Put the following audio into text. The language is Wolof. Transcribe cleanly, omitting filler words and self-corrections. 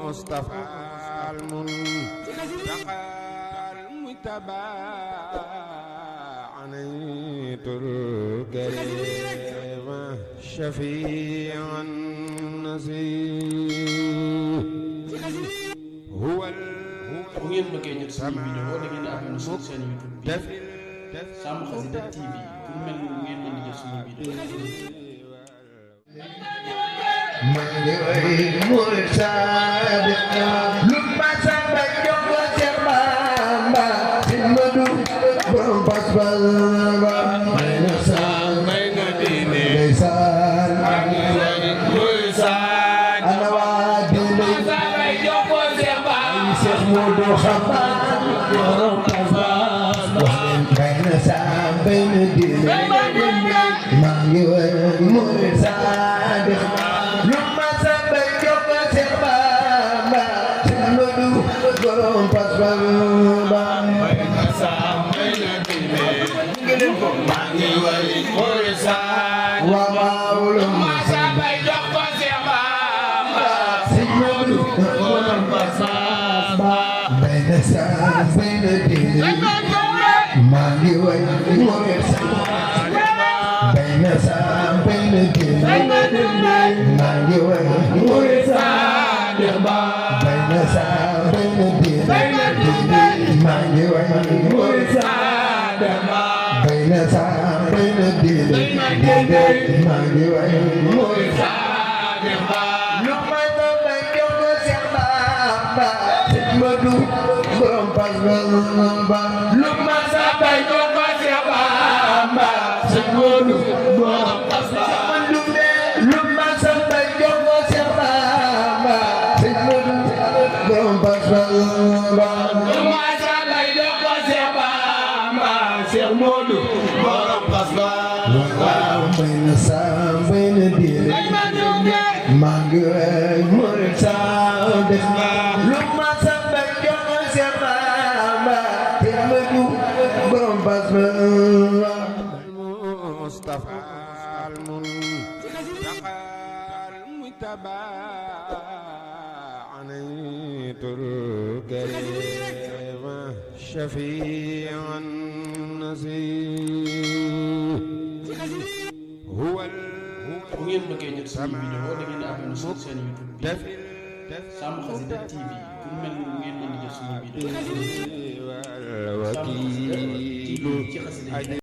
المصطفى المنتقى المجتبى عنيت الكريم شفيع النسيم هو bu ngeen bëggee jot suñu vidéo da ngeen di abonné na suñu chaîne YouTube bi Sam Xasida TV pour mel ni ngeen mën di jot suñu vidéo المصطفى المنتقى المجتبى عنيت الكريم شفيع النسيم هو bu ngeen bëggee jot suñu vidéo da ngeen di abonné na suñu chaîne YouTube bi Sam Xasida TV pour mel ni ngeen mën di jot suñu vidéo Sam Xasida TV ci xasida